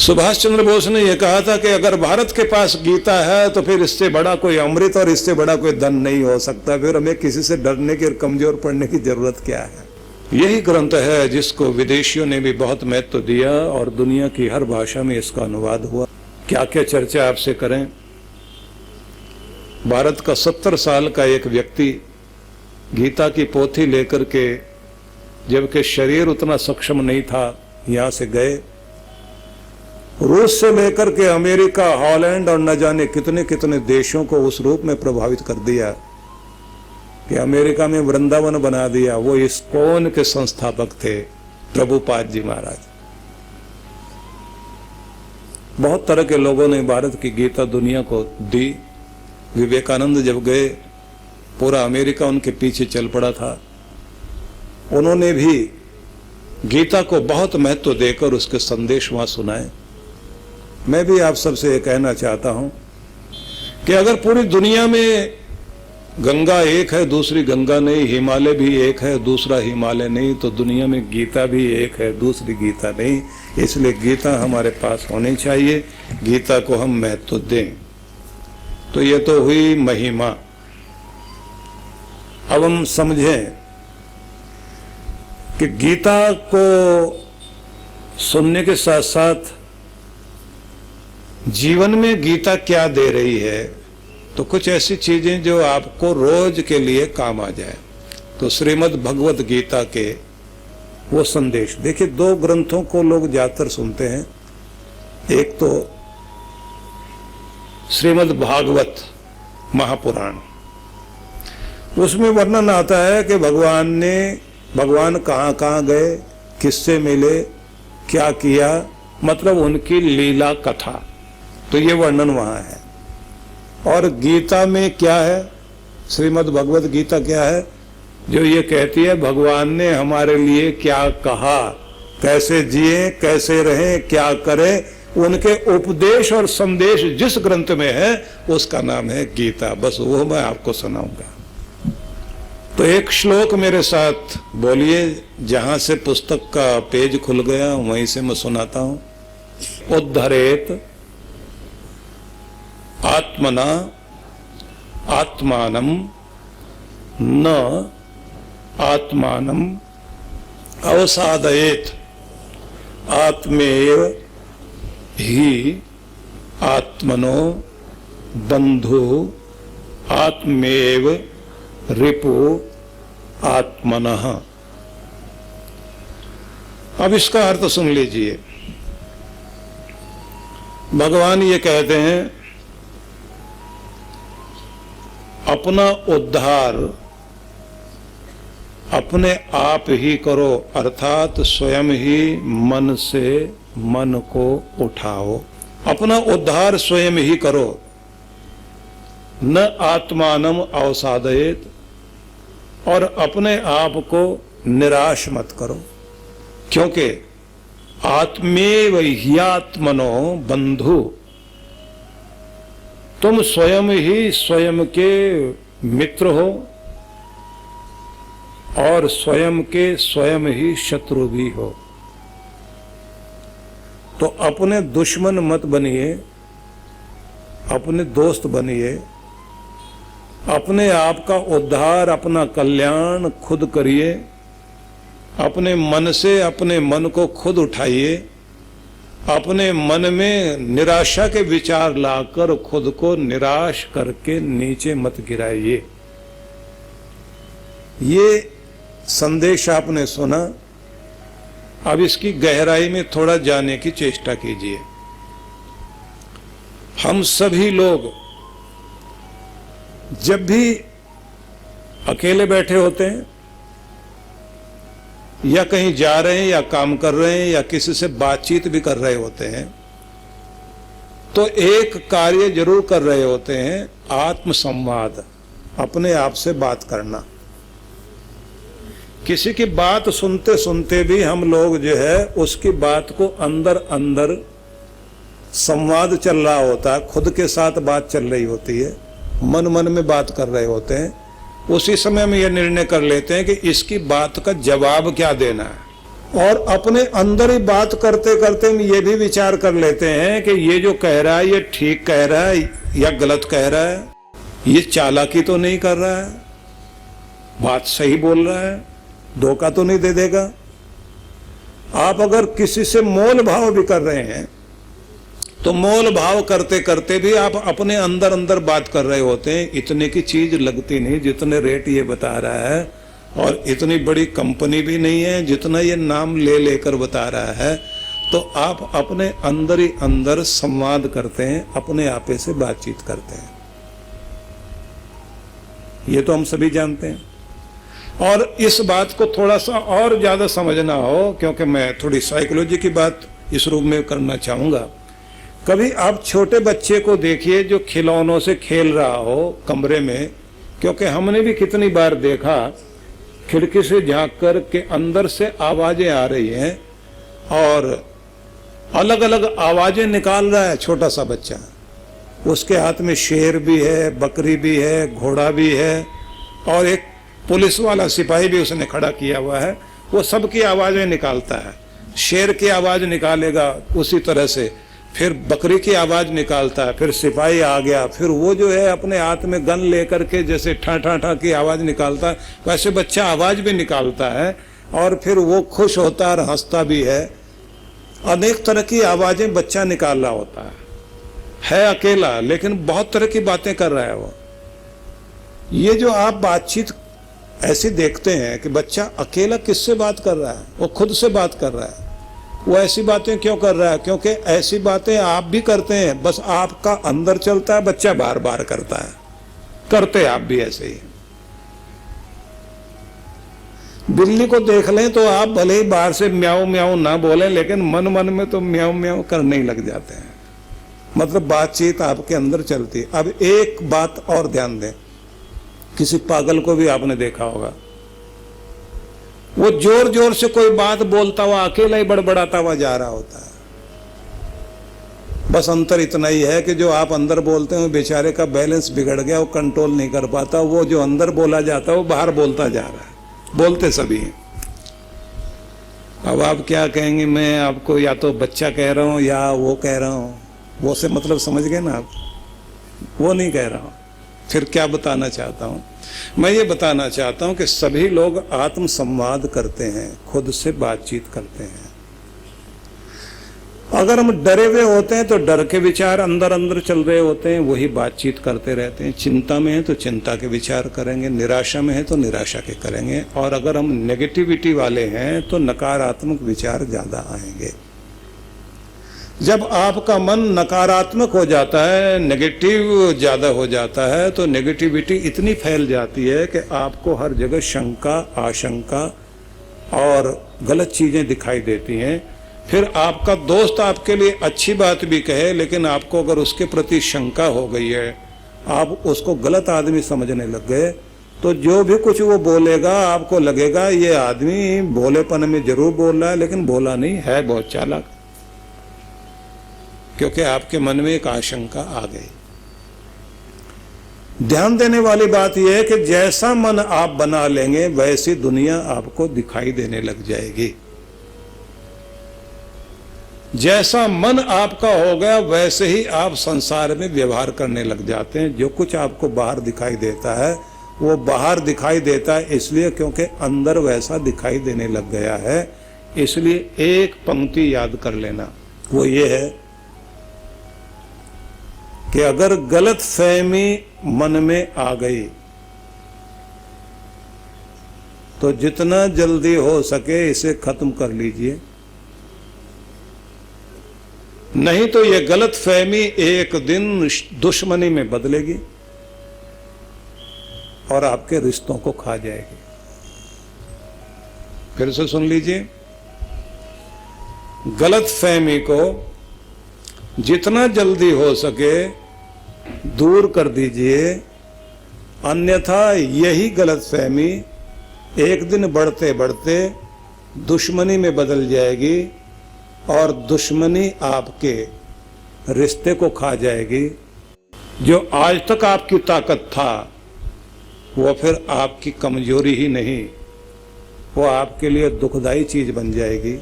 सुभाष चंद्र बोस ने यह कहा था कि अगर भारत के पास गीता है तो फिर इससे बड़ा कोई अमृत और इससे बड़ा कोई धन नहीं हो सकता। फिर हमें किसी से डरने की और कमजोर पड़ने की जरूरत क्या है। यही ग्रंथ है जिसको विदेशियों ने भी बहुत महत्व दिया और दुनिया की हर भाषा में इसका अनुवाद हुआ। क्या क्या चर्चा आपसे करें। भारत का 70 साल का एक व्यक्ति गीता की पोथी लेकर के, जबकि शरीर उतना सक्षम नहीं था, यहां से गए। रूस से लेकर के अमेरिका, हॉलैंड और न जाने कितने कितने देशों को उस रूप में प्रभावित कर दिया कि अमेरिका में वृंदावन बना दिया। वो इस्कॉन के संस्थापक थे प्रभुपाद जी महाराज। बहुत तरह के लोगों ने भारत की गीता दुनिया को दी। विवेकानंद जब गए, पूरा अमेरिका उनके पीछे चल पड़ा था। उन्होंने भी गीता को बहुत महत्व देकर उसके संदेश वहां सुनाए। मैं भी आप सबसे ये कहना चाहता हूं कि अगर पूरी दुनिया में गंगा एक है, दूसरी गंगा नहीं, हिमालय भी एक है, दूसरा हिमालय नहीं, तो दुनिया में गीता भी एक है, दूसरी गीता नहीं। इसलिए गीता हमारे पास होनी चाहिए, गीता को हम महत्व दें। तो ये तो हुई महिमा। अब हम समझें कि गीता को सुनने के साथ साथ जीवन में गीता क्या दे रही है, तो कुछ ऐसी चीजें जो आपको रोज के लिए काम आ जाए। तो श्रीमद् भगवत गीता के वो संदेश देखिए। 2 ग्रंथों को लोग ज्यादातर सुनते हैं। एक तो श्रीमद् भागवत महापुराण, उसमें वर्णन आता है कि भगवान कहाँ कहाँ गए, किससे मिले, क्या किया, मतलब उनकी लीला कथा, तो ये वर्णन वहां है। और गीता में क्या है, श्रीमद् भगवत गीता क्या है, जो ये कहती है भगवान ने हमारे लिए क्या कहा, कैसे जिए, कैसे रहें, क्या करें, उनके उपदेश और संदेश जिस ग्रंथ में है उसका नाम है गीता। बस वो मैं आपको सुनाऊंगा। तो एक श्लोक मेरे साथ बोलिए, जहां से पुस्तक का पेज खुल गया वहीं से मैं सुनाता हूं। उद्धरेत आत्मना आत्मानम न आत्मानम अवसादयेत आत्मेव ही आत्मनो बंधु आत्मेव रिपु आत्मनः। अब इसका अर्थ सुन लीजिए। भगवान ये कहते हैं अपना उद्धार अपने आप ही करो, अर्थात स्वयं ही मन से मन को उठाओ। अपना उद्धार स्वयं ही करो। न आत्मानम अवसादयेत, और अपने आप को निराश मत करो, क्योंकि आत्मेव ह्यात्मनो बंधु, तुम स्वयं ही स्वयं के मित्र हो और स्वयं के स्वयं ही शत्रु भी हो। तो अपने दुश्मन मत बनिए, अपने दोस्त बनिए। अपने आप का उद्धार, अपना कल्याण खुद करिए। अपने मन से अपने मन को खुद उठाइए। अपने मन में निराशा के विचार लाकर खुद को निराश करके नीचे मत गिराइए। ये संदेश आपने सुना। अब इसकी गहराई में थोड़ा जाने की चेष्टा कीजिए। हम सभी लोग जब भी अकेले बैठे होते हैं या कहीं जा रहे हैं या काम कर रहे हैं या किसी से बातचीत भी कर रहे होते हैं, तो एक कार्य जरूर कर रहे होते हैं, आत्मसंवाद, अपने आप से बात करना। किसी की बात सुनते सुनते भी हम लोग जो है उसकी बात को अंदर अंदर संवाद चल रहा होता है, खुद के साथ बात चल रही होती है, मन मन में बात कर रहे होते हैं। उसी समय हम यह निर्णय कर लेते हैं कि इसकी बात का जवाब क्या देना है। और अपने अंदर ही बात करते करते हम ये भी विचार कर लेते हैं कि ये जो कह रहा है ये ठीक कह रहा है या गलत कह रहा है, ये चालाकी तो नहीं कर रहा है, बात सही बोल रहा है, धोखा तो नहीं दे देगा। आप अगर किसी से मोल भाव भी कर रहे हैं तो मोल भाव करते करते भी आप अपने अंदर अंदर बात कर रहे होते हैं, इतने की चीज लगती नहीं जितने रेट ये बता रहा है, और इतनी बड़ी कंपनी भी नहीं है जितना ये नाम ले लेकर बता रहा है। तो आप अपने अंदर ही अंदर संवाद करते हैं, अपने आपे से बातचीत करते हैं, ये तो हम सभी जानते हैं। और इस बात को थोड़ा सा और ज्यादा समझना हो, क्योंकि मैं थोड़ी साइकोलॉजी की बात इस रूप में करना चाहूंगा। कभी आप छोटे बच्चे को देखिए जो खिलौनों से खेल रहा हो कमरे में, क्योंकि हमने भी कितनी बार देखा खिड़की से झांक कर के अंदर से आवाजें आ रही हैं और अलग अलग आवाजें निकाल रहा है छोटा सा बच्चा। उसके हाथ में शेर भी है, बकरी भी है, घोड़ा भी है, और एक पुलिस वाला सिपाही भी उसने खड़ा किया हुआ है। वो सबकी आवाजें निकालता है, शेर की आवाज निकालेगा उसी तरह से, फिर बकरी की आवाज निकालता है, फिर सिपाही आ गया, फिर वो जो है अपने हाथ में गन लेकर के जैसे ठा ठा ठा की आवाज निकालता है, वैसे बच्चा आवाज भी निकालता है, और फिर वो खुश होता है और हंसता भी है। अनेक तरह की आवाजें बच्चा निकाल रहा होता है अकेला, लेकिन बहुत तरह की बातें कर रहा है वो। ये जो आप बातचीत ऐसे देखते हैं कि बच्चा अकेला किससे बात कर रहा है, वो खुद से बात कर रहा है। वो ऐसी बातें क्यों कर रहा है? क्योंकि ऐसी बातें आप भी करते हैं, बस आपका अंदर चलता है, बच्चा बार बार करता है, करते आप भी ऐसे ही। बिल्ली को देख लें तो आप भले ही बाहर से म्याऊ म्याऊ ना बोले, लेकिन मन मन में तो म्याऊ म्याऊ करने ही लग जाते हैं। मतलब बातचीत आपके अंदर चलती है। अब एक बात और ध्यान दें, किसी पागल को भी आपने देखा होगा, वो जोर जोर से कोई बात बोलता हुआ अकेला ही बड़बड़ाता हुआ जा रहा होता है। बस अंतर इतना ही है कि जो आप अंदर बोलते हैं बेचारे का बैलेंस बिगड़ गया, वो कंट्रोल नहीं कर पाता, वो जो अंदर बोला जाता है वो बाहर बोलता जा रहा है। बोलते सभी हैं। अब आप क्या कहेंगे, मैं आपको या तो बच्चा कह रहा हूं या वो कह रहा हूं, वो से मतलब समझ गए ना आप, वो नहीं कह रहा हूं। फिर क्या बताना चाहता हूं? मैं ये बताना चाहता हूं कि सभी लोग आत्म संवाद करते हैं, खुद से बातचीत करते हैं। अगर हम डरे हुए होते हैं तो डर के विचार अंदर अंदर चल रहे होते हैं, वही बातचीत करते रहते हैं। चिंता में है तो चिंता के विचार करेंगे, निराशा में है तो निराशा के करेंगे, और अगर हम नेगेटिविटी वाले हैं तो नकारात्मक विचार ज्यादा आएंगे। जब आपका मन नकारात्मक हो जाता है, नेगेटिव ज्यादा हो जाता है, तो नेगेटिविटी इतनी फैल जाती है कि आपको हर जगह शंका, आशंका और गलत चीजें दिखाई देती हैं। फिर आपका दोस्त आपके लिए अच्छी बात भी कहे, लेकिन आपको अगर उसके प्रति शंका हो गई है, आप उसको गलत आदमी समझने लग गए, तो जो भी कुछ वो बोलेगा आपको लगेगा ये आदमी भोलेपन में जरूर बोल रहा है, लेकिन भोला नहीं है, बहुत चालाक, क्योंकि आपके मन में एक आशंका आ गई। ध्यान देने वाली बात यह है कि जैसा मन आप बना लेंगे वैसी दुनिया आपको दिखाई देने लग जाएगी। जैसा मन आपका हो गया वैसे ही आप संसार में व्यवहार करने लग जाते हैं। जो कुछ आपको बाहर दिखाई देता है वो बाहर दिखाई देता है इसलिए क्योंकि अंदर वैसा दिखाई देने लग गया है। इसलिए एक पंक्ति याद कर लेना, वो ये है कि अगर गलत फहमी मन में आ गई तो जितना जल्दी हो सके इसे खत्म कर लीजिए, नहीं तो ये गलत फहमी एक दिन दुश्मनी में बदलेगी और आपके रिश्तों को खा जाएगी। फिर से सुन लीजिए, गलत फहमी को जितना जल्दी हो सके दूर कर दीजिए, अन्यथा यही गलतफहमी एक दिन बढ़ते बढ़ते दुश्मनी में बदल जाएगी और दुश्मनी आपके रिश्ते को खा जाएगी। जो आज तक आपकी ताकत था वो फिर आपकी कमजोरी ही नहीं, वो आपके लिए दुखदाई चीज बन जाएगी।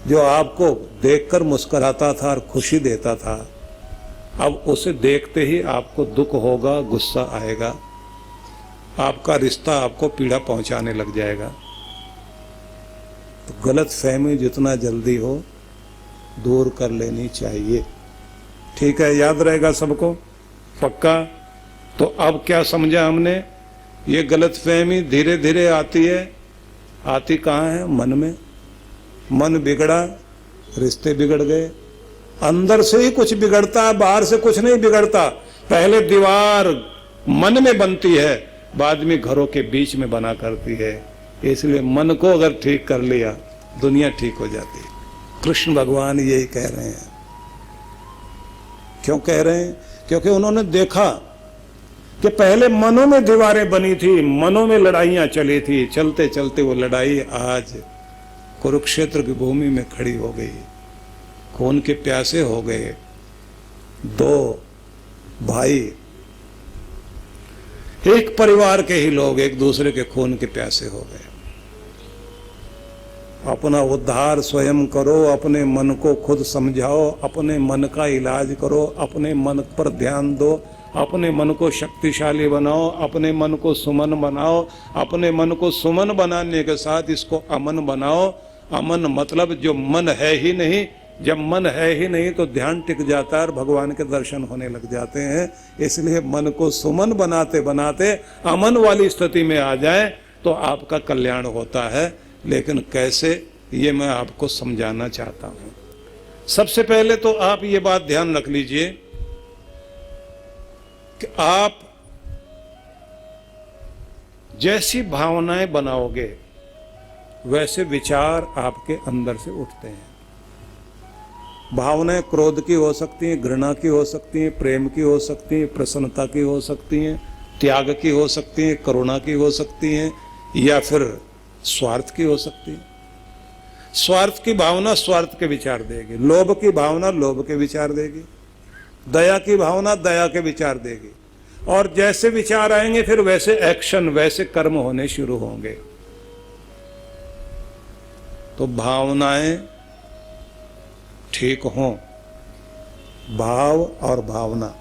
जो आपको देखकर मुस्कुराता था और खुशी देता था, अब उसे देखते ही आपको दुख होगा, गुस्सा आएगा, आपका रिश्ता आपको पीड़ा पहुंचाने लग जाएगा। तो गलत फहमी जितना जल्दी हो दूर कर लेनी चाहिए। ठीक है, याद रहेगा सबको, पक्का। तो अब क्या समझा हमने, ये गलत फहमी धीरे धीरे आती है। आती कहाँ है? मन में। मन बिगड़ा, रिश्ते बिगड़ गए। अंदर से ही कुछ बिगड़ता है, बाहर से कुछ नहीं बिगड़ता। पहले दीवार मन में बनती है, बाद में घरों के बीच में बना करती है। इसलिए मन को अगर ठीक कर लिया, दुनिया ठीक हो जाती है। कृष्ण भगवान यही कह रहे हैं। क्यों कह रहे हैं? क्योंकि उन्होंने देखा कि पहले मनों में दीवारें बनी थी, मनों में लड़ाइयां चली थी। चलते चलते वो लड़ाई आज कुरुक्षेत्र की भूमि में खड़ी हो गई। खून के प्यासे हो गए। दो भाई, एक परिवार के ही लोग एक दूसरे के खून के प्यासे हो गए। अपना उद्धार स्वयं करो, अपने मन को खुद समझाओ, अपने मन का इलाज करो, अपने मन पर ध्यान दो, अपने मन को शक्तिशाली बनाओ, अपने मन को सुमन बनाओ। अपने मन को सुमन बनाने के साथ इसको अमन बनाओ। अमन मतलब जो मन है ही नहीं। जब मन है ही नहीं तो ध्यान टिक जाता है और भगवान के दर्शन होने लग जाते हैं। इसलिए मन को सुमन बनाते बनाते अमन वाली स्थिति में आ जाए तो आपका कल्याण होता है। लेकिन कैसे, ये मैं आपको समझाना चाहता हूं। सबसे पहले तो आप ये बात ध्यान रख लीजिए कि आप जैसी भावनाएं बनाओगे वैसे विचार आपके अंदर से उठते हैं। भावनाएं क्रोध की हो सकती हैं, घृणा की हो सकती हैं, प्रेम की हो सकती हैं, प्रसन्नता की हो सकती हैं, त्याग की हो सकती हैं, करुणा की हो सकती हैं, या फिर स्वार्थ की हो सकती है। स्वार्थ की भावना स्वार्थ के विचार देगी, लोभ की भावना लोभ के विचार देगी, दया की भावना दया के विचार देगी। और जैसे विचार आएंगे फिर वैसे एक्शन, वैसे कर्म होने शुरू होंगे। तो भावनाएं ठीक हों, भाव और भावना,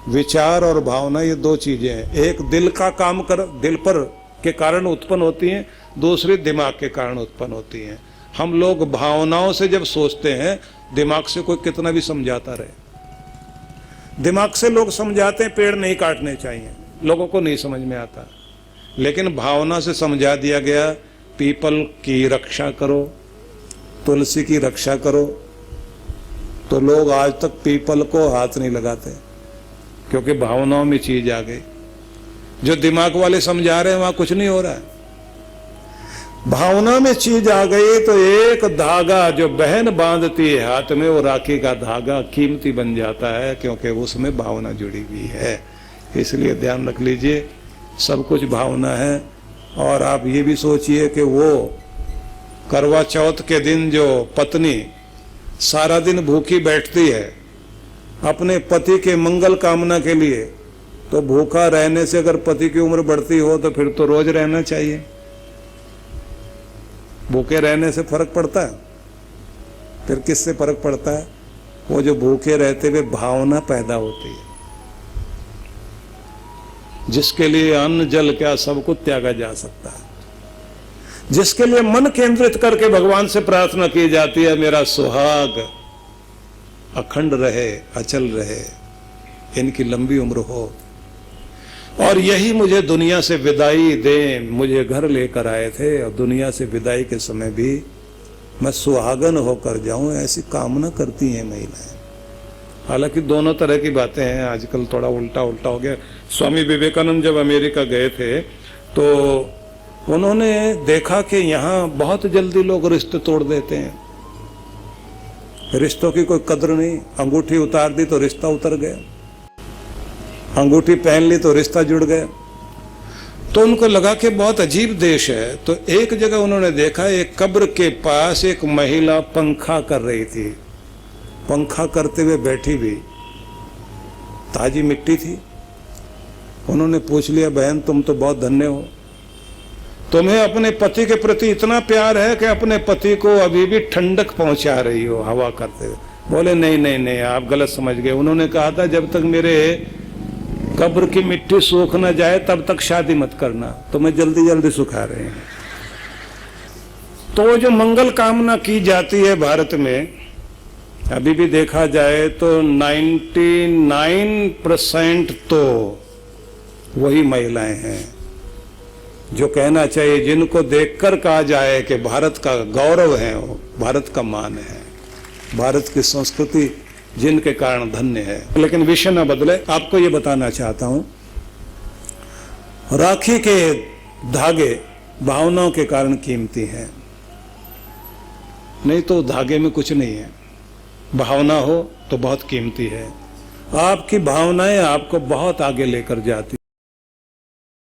विचार और भावना, ये दो चीजें हैं। एक दिल का काम कर, दिल पर के कारण उत्पन्न होती हैं, दूसरी दिमाग के कारण उत्पन्न होती हैं। हम लोग भावनाओं से जब सोचते हैं, दिमाग से कोई कितना भी समझाता रहे। दिमाग से लोग समझाते हैं पेड़ नहीं काटने चाहिए, लोगों को नहीं समझ में आता। लेकिन भावना से समझा दिया गया पीपल की रक्षा करो, तुलसी की रक्षा करो, तो लोग आज तक पीपल को हाथ नहीं लगाते, क्योंकि भावनाओं में चीज आ गई। जो दिमाग वाले समझा रहे हैं वहां कुछ नहीं हो रहा है। भावना में चीज आ गई तो एक धागा जो बहन बांधती है हाथ में, वो राखी का धागा कीमती बन जाता है, क्योंकि उसमें भावना जुड़ी हुई है। इसलिए ध्यान रख लीजिए, सब कुछ भावना है। और आप ये भी सोचिए कि वो करवा चौथ के दिन जो पत्नी सारा दिन भूखी बैठती है अपने पति के मंगल कामना के लिए, तो भूखा रहने से अगर पति की उम्र बढ़ती हो तो फिर तो रोज रहना चाहिए। भूखे रहने से फर्क पड़ता है? फिर किससे फर्क पड़ता है? वो जो भूखे रहते हुए भावना पैदा होती है, जिसके लिए अन्न जल क्या सब कुछ त्यागा जा सकता है, जिसके लिए मन केंद्रित करके भगवान से प्रार्थना की जाती है, मेरा सुहाग अखंड रहे, अचल रहे, इनकी लंबी उम्र हो। और यही मुझे दुनिया से विदाई दें। मुझे घर लेकर आए थे और दुनिया से विदाई के समय भी मैं सुहागन होकर जाऊं, ऐसी कामना करती हैं महिलाएं। हालांकि दोनों तरह की बातें हैं, आजकल थोड़ा उल्टा उल्टा हो गया। स्वामी विवेकानंद जब अमेरिका गए थे तो उन्होंने देखा कि यहाँ बहुत जल्दी लोग रिश्ते तोड़ देते हैं, रिश्तों की कोई कदर नहीं। अंगूठी उतार दी तो रिश्ता उतर गया, अंगूठी पहन ली तो रिश्ता जुड़ गया। तो उनको लगा कि बहुत अजीब देश है। तो एक जगह उन्होंने देखा, एक कब्र के पास एक महिला पंखा कर रही थी। पंखा करते हुए बैठी भी, ताजी मिट्टी थी। उन्होंने पूछ लिया, बहन तुम तो बहुत धन्य हो, तुम्हें अपने पति के प्रति इतना प्यार है कि अपने पति को अभी भी ठंडक पहुंचा रही हो हवा करते हुए। बोले नहीं नहीं नहीं, आप गलत समझ गए। उन्होंने कहा था जब तक मेरे कब्र की मिट्टी सूख न जाए तब तक शादी मत करना, तो मैं जल्दी जल्दी सुखा रहे हैं। तो जो मंगल कामना की जाती है भारत में, अभी भी देखा जाए तो 99% तो वही महिलाएं हैं जो कहना चाहिए, जिनको देखकर कहा जाए कि भारत का गौरव है, वो भारत का मान है, भारत की संस्कृति जिनके कारण धन्य है। लेकिन विषय न बदले, आपको ये बताना चाहता हूं, राखी के धागे भावनाओं के कारण कीमती हैं, नहीं तो धागे में कुछ नहीं है। भावना हो तो बहुत कीमती है। आपकी भावनाएं आपको बहुत आगे लेकर जाती